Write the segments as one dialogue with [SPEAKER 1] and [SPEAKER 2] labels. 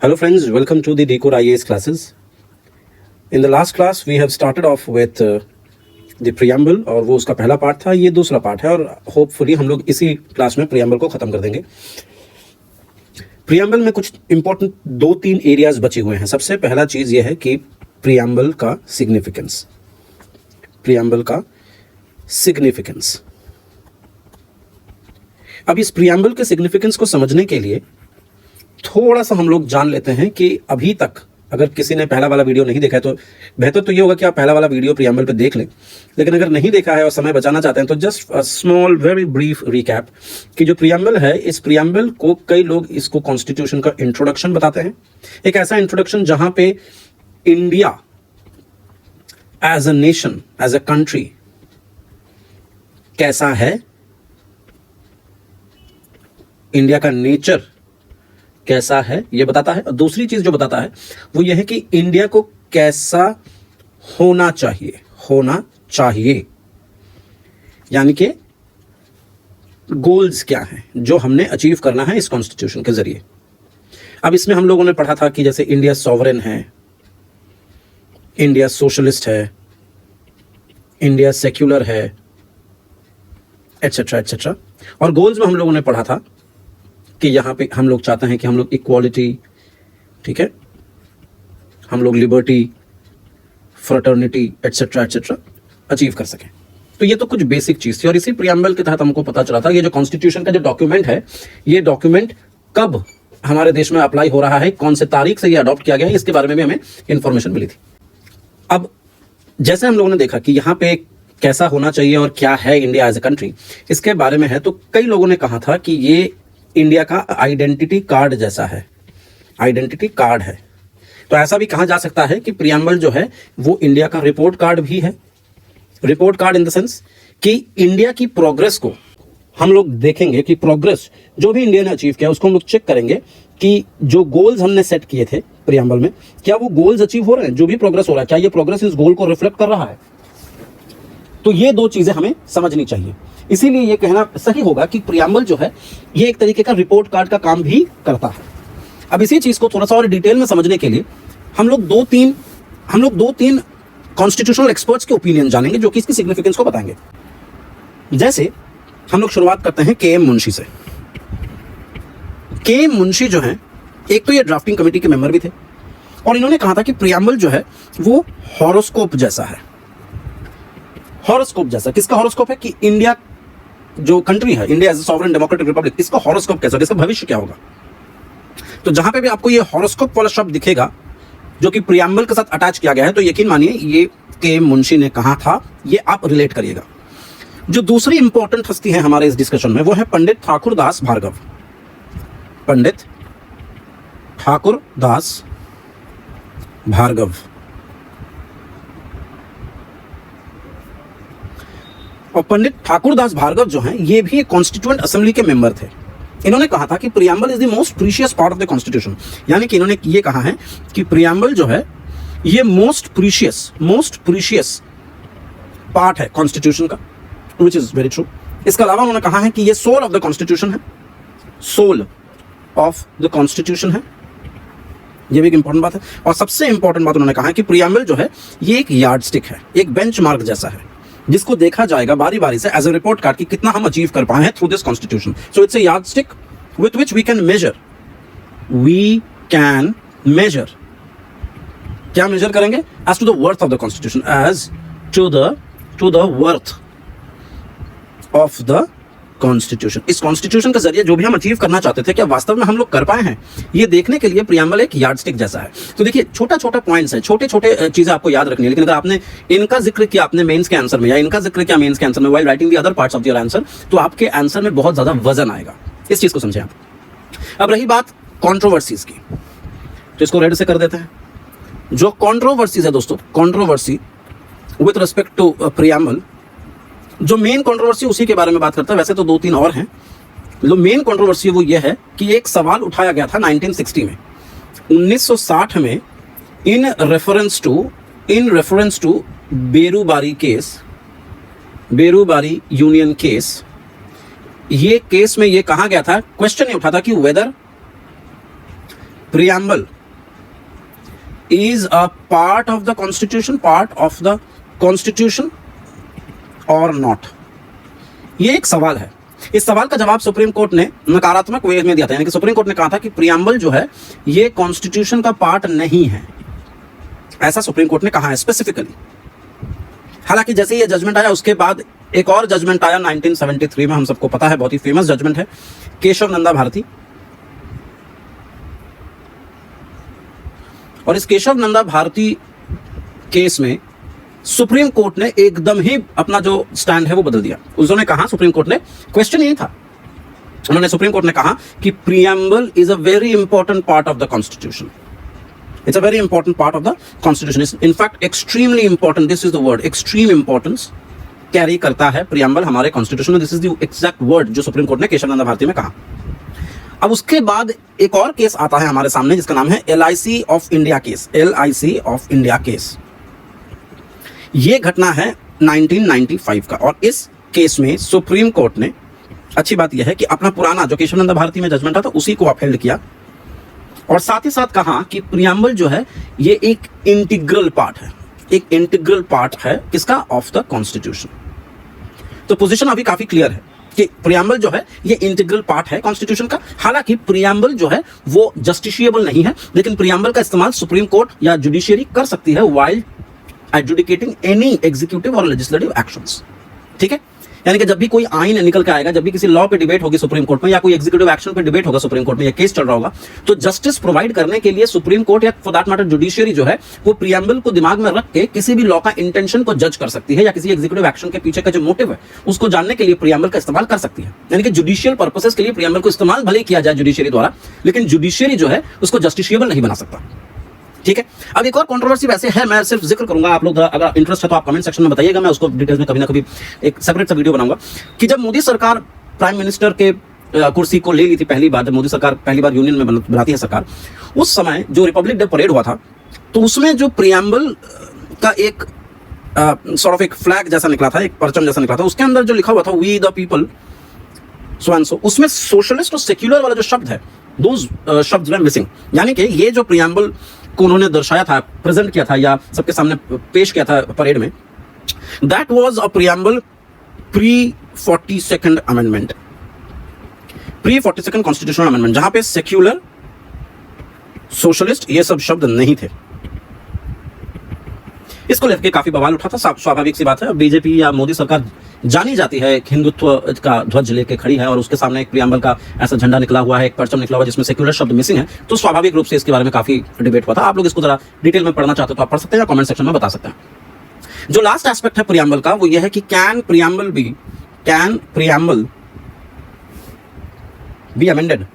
[SPEAKER 1] Hello friends, welcome to the Decode IAS classes. In the last class we have started off with the preamble और वो उसका पहला part था, ये दूसरा पार्ट है और होपफुली हम लोग इसी क्लास में preamble को खत्म कर देंगे। preamble में कुछ इंपॉर्टेंट 2-3 एरियाज बचे हुए हैं। सबसे पहला चीज ये है कि preamble का सिग्निफिकेंस, preamble का सिग्निफिकेंस। अब इस preamble के सिग्निफिकेंस को समझने के लिए थोड़ा सा हम लोग जान लेते हैं कि अभी तक अगर किसी ने पहला वाला वीडियो नहीं देखा है तो बेहतर तो ये होगा कि आप पहला वाला वीडियो प्रीएम्बल पे देख लें, लेकिन अगर नहीं देखा है और समय बचाना चाहते हैं तो just a small very brief recap कि जो प्रीएम्बल है, इस प्रीएम्बल को कई लोग इसको कॉन्स्टिट्यूशन का इंट्रोडक्शन बताते हैं। एक ऐसा इंट्रोडक्शन जहां पे India as a nation, as a country कैसा है, इंडिया का नेचर कैसा है ये बताता है। और दूसरी चीज जो बताता है वो ये है कि इंडिया को कैसा होना चाहिए, यानी कि गोल्स क्या हैं जो हमने अचीव करना है इस कॉन्स्टिट्यूशन के जरिए। अब इसमें हम लोगों ने पढ़ा था कि जैसे इंडिया सॉवरेन है, इंडिया सोशलिस्ट है, इंडिया सेक्युलर है, एटसेट्रा एटसेट्रा। और गोल्स में हम लोगों ने पढ़ा था कि यहाँ पे हम लोग चाहते हैं कि हम लोग इक्वालिटी, ठीक है, हम लोग liberty, fraternity etcetera etcetera achieve कर सकें। तो ये तो कुछ बेसिक चीज थी और इसी प्रीएम्बल के तहत हमको पता चला था ये जो कॉन्स्टिट्यूशन का जो डॉक्यूमेंट है, ये डॉक्यूमेंट कब हमारे देश में अप्लाई हो रहा है, कौन से तारीख से ये अडॉप्ट किया गया है, इसके बारे में भी हमें इंफॉर्मेशन मिली थी। अब जैसे हम लोगों ने देखा कि यहाँ पे कैसा होना चाहिए और क्या है इंडिया एज ए कंट्री, इसके बारे में है, तो कई लोगों ने कहा था कि ये इंडिया का आइडेंटिटी कार्ड जैसा है, आइडेंटिटी कार्ड है। तो ऐसा भी कहा जा सकता है कि प्रीएम्बल जो है वो इंडिया का रिपोर्ट कार्ड भी है। Report card in the sense कि इंडिया की प्रोग्रेस को हम लोग देखेंगे कि प्रोग्रेस जो भी इंडिया ने अचीव किया उसको हम लोग चेक करेंगे कि जो गोल्स हमने सेट किए थे प्रीएम्बल में, क्या वो गोल्स अचीव हो रहे हैं, जो भी प्रोग्रेस हो रहा है क्या ये प्रोग्रेस इस गोल को रिफ्लेक्ट कर रहा है। तो ये दो चीजें हमें समझनी चाहिए। इसीलिए ये कहना सही होगा कि प्रीएम्बल जो है ये एक तरीके का रिपोर्ट कार्ड का काम भी करता है। अब इसी चीज को थोड़ा सा और डिटेल में समझने के लिए हम लोग दो तीन कॉन्स्टिट्यूशनल एक्सपर्ट्स के ओपिनियन जानेंगे जो कि इसकी सिग्निफिकेंस को बताएंगे। जैसे हम लोग शुरुआत करते हैं के.एम. मुंशी से। के.एम. मुंशी जो है, एक तो ये ड्राफ्टिंग कमेटी के मेंबर भी थे और इन्होंने कहा था कि प्रीएम्बल जो है वो हॉरोस्कोप जैसा है। हॉरोस्कोप जैसा, किसका हॉरोस्कोप है कि इंडिया जो कंट्री है, India as a sovereign democratic republic, इसका हॉरोस्कोप कैसा होगा, इसका भविष्य क्या होगा। तो जहां पे भी आपको ये हॉरोस्कोप वाला शब्द दिखेगा जो कि प्रीएम्बल के साथ अटैच किया गया है, तो यकीन मानिए ये के.एम. मुंशी ने कहा था, ये आप रिलेट करिएगा। जो दूसरी इंपॉर्टेंट हस्ती है हमारे इस डिस्कशन में वो है पंडित ठाकुर दास भार्गव। पंडित ठाकुर दास भार्गव। और पंडित ठाकुर दास भार्गव जो हैं ये भी एक कॉन्स्टिट्यूएंट असेंबली के मेंबर थे। इन्होंने कहा था कि preamble is the most precious part of the constitution, यानी कि इन्होंने ये कहा है कि प्रीएम्बल जो है ये मोस्ट प्रीशियस पार्ट है कॉन्स्टिट्यूशन का, व्हिच इज वेरी ट्रू। इसके अलावा उन्होंने कहा है कि ये सोल ऑफ द कॉन्स्टिट्यूशन है, सोल ऑफ द कॉन्स्टिट्यूशन है, ये भी एक इंपॉर्टेंट बात है। और सबसे इंपॉर्टेंट बात उन्होंने कहा है कि प्रीएम्बल जो है ये एक यार्डस्टिक है, एक बेंचमार्क जैसा है, जिसको देखा जाएगा बारी बारी से एज अ रिपोर्ट कार्ड कि कितना हम अचीव कर पाए हैं through this constitution. So it's a yardstick with which we can measure, क्या मेजर करेंगे, as to the worth of the constitution, as to the worth of the constitution. इस constitution के जरिए जो भी हम अचीव करना चाहते थे क्या वास्तव में हम लोग कर पाए हैं, ये देखने के लिए प्रीएम्बल एक यार्डस्टिक जैसा है। तो देखिए छोटा छोटा पॉइंट्स है, छोटे छोटे चीजें आपको याद रखनी है, लेकिन अगर आपने इनका जिक्र किया अपने मेंस के आंसर में या इनका जिक्र किया मेंस के आंसर में while writing the other parts of your answer, तो आपके आंसर में बहुत ज्यादा वजन आएगा। इस चीज को समझे आप। अब रही बात कॉन्ट्रोवर्सीज की, तो इसको रेड से कर देते हैं। जो कॉन्ट्रोवर्सीज है दोस्तों, controversy with respect to preamble, जो मेन कंट्रोवर्सी उसी के बारे में बात करता है, वैसे तो 2-3 और हैं। जो मेन कंट्रोवर्सी वो ये है कि एक सवाल उठाया गया था 1960 में, 1960 में, in reference to Berubari case, Berubari union case. ये केस में ये कहा गया था, क्वेश्चन ये उठा था कि weather preamble is a part of the constitution or not? ये एक सवाल है। इस सवाल का जवाब सुप्रीम कोर्ट ने नकारात्मक वे में दिया था, यानी कि सुप्रीम कोर्ट ने कहा था कि प्रियम्बल जो है ये कॉन्स्टिट्यूशन का पार्ट नहीं है, ऐसा सुप्रीम कोर्ट ने कहा है स्पेसिफिकली। हालांकि जैसे ये जजमेंट आया उसके बाद एक और जजमेंट आया 1973 में, हम सबको पता है, बहुत ही फेमस जजमेंट है, केशव नंदा भारती। और इस केशव नंदा भारती केस में सुप्रीम कोर्ट ने एकदम ही अपना जो स्टैंड है वो बदल दिया। उन्होंने कहा, सुप्रीम कोर्ट ने, क्वेश्चन यही था, उन्होंने सुप्रीम कोर्ट ने कहा कि preamble is a very important part of the constitution. It's a very important part of the constitution. It's in fact extremely important. This is the word, extreme importance carry करता है preamble हमारे constitution में। This is the exact word जो supreme court ने केशव नंदा भारती में कहा। अब उसके बाद एक और केस आता है हमारे सामने जिसका नाम है LIC of India case. LIC of India case, ये घटना है 1995 का। और इस केस में सुप्रीम कोर्ट ने, अच्छी बात यह है कि अपना पुराना जो केशव नंदा भारती में जजमेंट था तो उसी को अपहेल्ड किया, और साथ ही साथ कहा कि प्रियम्बल जो है ये एक इंटीग्रल पार्ट है, एक इंटीग्रल पार्ट है किसका, ऑफ द कॉन्स्टिट्यूशन। तो पोजीशन अभी काफी क्लियर है कि प्रियम्बल जो है ये इंटीग्रल पार्ट है कॉन्स्टिट्यूशन का। हालांकि प्रियम्बल जो है वो जस्टिशिएबल नहीं है, लेकिन प्रियम्बल का इस्तेमाल सुप्रीम कोर्ट या जुडिशियरी कर सकती है व्हाइल एडजुडिकेटिंग एनी एग्जीक्यूटिव और लेजिस्लेटिव एक्शंस। ठीक है, यानी कि जब भी कोई आइन निकल के आएगा, जब भी किसी लॉ पे डिबेट होगी सुप्रीम कोर्ट में, या कोई एग्जीक्यूटिव एक्शन पे डिबेट होगा सुप्रीम कोर्ट में, या केस चल रहा होगा, तो जस्टिस प्रोवाइड करने के लिए सुप्रीम कोर्ट या फॉर दैट मैटर जुडिशियरी जो है वो प्रियम्बल को दिमाग में रख के किसी भी लॉ का इंटेंशन को जज कर सकती है, या किसी एग्जीक्यूटिव एक्शन के पीछे का जो मोटिव है उसको जानने के लिए प्रियम्बल का इस्तेमाल कर सकती है। यानी कि जुडिशियल पर्पसेस के लिए प्रियम्बल को इस्तेमाल भले किया जाए जुडिशियरी द्वारा, लेकिन जुडिशियरी जो है उसको जस्टिशिएबल नहीं बना सकता। ठीक है, अब एक और कंट्रोवर्सी वैसे है, मैं सिर्फ जिक्र करूंगा, आप लोग अगर इंटरेस्ट है तो आप कमेंट सेक्शन में बताइएगा, मैं उसको डिटेल्स में कभी ना कभी एक सेपरेट सा वीडियो बनाऊंगा। कि जब मोदी सरकार प्राइम मिनिस्टर के कुर्सी को ले ली थी पहली बार, जब मोदी सरकार पहली बार यूनियन में बनाती है सरकार, उस समय जो रिपब्लिक डे परेड हुआ था तो उसमें जो प्रियम्बल का एक सॉर्ट ऑफ एक फ्लैग जैसा निकला था, एक परचम जैसा निकला था, उसके अंदर जो लिखा हुआ था we the people so and so, उसमें सोशलिस्ट और सेक्युलर वाला जो शब्द है, दो शब्द वर मिसिंग। यानी कि ये जो प्रियम्बल को उन्होंने दर्शाया था, प्रेजेंट किया था या सबके सामने पेश किया था परेड में, that was a preamble pre 42nd amendment, pre 42nd constitutional amendment, जहां पे सेक्युलर, सोशलिस्ट ये सब शब्द नहीं थे। इसको लेकर काफी बवाल उठा था। स्वाभाविक सी बात है, बीजेपी या मोदी सरकार जानी जाती है एक हिंदुत्व का ध्वज लेके खड़ी है, और उसके सामने एक प्रियम्बल का ऐसा झंडा निकला हुआ है, एक परचम निकला हुआ है जिसमें सेक्युलर शब्द मिसिंग है, तो स्वाभाविक रूप से इसके बारे में काफी डिबेट हुआ था। आप लोग इसको जरा डिटेल में पढ़ना चाहते हो तो आप पढ़ सकते हैं या कमेंट सेक्शन में बता सकते हैं। जो लास्ट एस्पेक्ट है प्रियम्बल का वो ये है कि कैन प्रियम्बल बी अमेंडेड।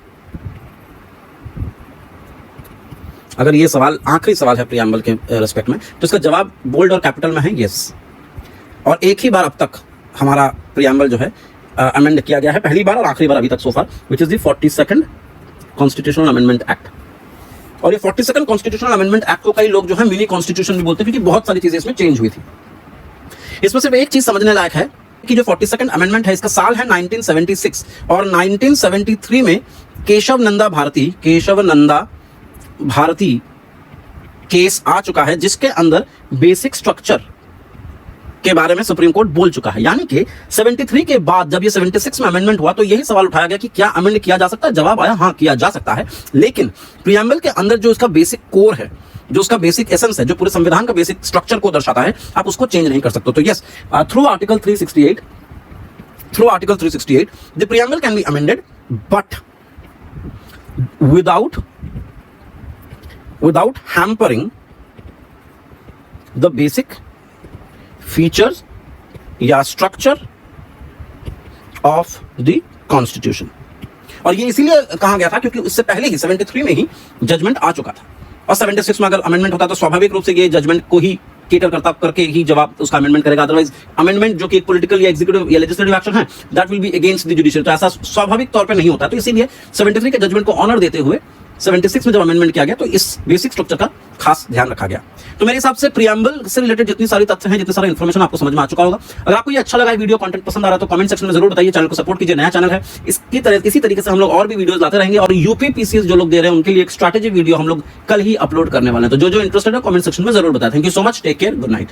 [SPEAKER 1] अगर ये सवाल आखिरी सवाल है प्रियम्बल के रेस्पेक्ट में, तो इसका जवाब बोल्ड और कैपिटल में है यस। और एक ही बार अब तक हमारा प्रियम्बल जो है अमेंड किया गया है, पहली बार और आखिरी बार अभी तक so far, which is the 42nd constitutional amendment act. और ये 42nd कॉन्स्टिट्यूशनल अमेंडमेंट एक्ट को कई लोग जो है मिनी कॉन्स्टिट्यूशन भी बोलते हैं, क्योंकि बहुत सारी चीजें इसमें चेंज हुई थी। इसमें सिर्फ एक चीज समझने लायक है कि जो 42nd अमेंडमेंट है इसका साल है 1976, और 1973 में केशव नंदा भारती केस आ चुका है, जिसके अंदर बेसिक स्ट्रक्चर के बारे में सुप्रीम कोर्ट बोल चुका है। यानी कि 73 के बाद जब ये 76 में अमेंडमेंट हुआ तो यही सवाल उठाया गया कि क्या अमेंड किया जा सकता है। जवाब आया हाँ किया जा सकता है, लेकिन प्रियम्बल के अंदर जो इसका बेसिक कोर है, जो उसका बेसिक एसेंस है, जो पूरे संविधान का बेसिक स्ट्रक्चर को दर्शाता है, आप उसको चेंज नहीं कर सकते। तो yes, through article 368 the preamble can be amended, but without hampering the basic features या structure of the constitution। और ये इसीलिए कहा गया था क्योंकि उससे पहले ही 73 में ही जजमेंट आ चुका था, और 76 में अगर अमेंडमेंट होता तो स्वाभाविक रूप से ये जजमेंट को ही केटर करके ही जवाब उसका अमेंडमेंट करेगा। अदरवाइज अमेंडमेंट जो कि एक पॉलिटिकल या एग्जीक्यूटिव या लेजिस्लेटिव एक्शन है, that will be against the judicial. तो ऐसा स्वाभाविक तौर पे नहीं होता। तो इसीलिए 73 के जजमेंट को ऑनर देते हुए 76 में जब अमेंडमेंट किया गया तो इस बेसिक स्ट्रक्चर का खास ध्यान रखा गया। तो मेरे हिसाब से प्रियम्बल से रिलेटेड जितनी सारी तथ्य हैं, जितनी सारी इन्फॉर्मेशन आपको समझ में आ चुका होगा। अगर आपको ये अच्छा लगा, वीडियो कंटेंट पसंद आ रहा है, तो कमेंट सेक्शन में जरूर बताइए। चैनल को सपोर्ट कीजिए, नया चैनल है। इसी तरीके से हम लोग और भी वीडियोस लाते रहेंगे, और यूपी पीसीएस जो लोग दे रहे हैं उनके लिए एक स्ट्रैटेजी वीडियो हम लोग कल ही अपलोड करने वाले हैं। तो जो इंटरेस्टेड है कमेंट सेक्शन में जरूर बताएं। Thank you so much, take care, good night.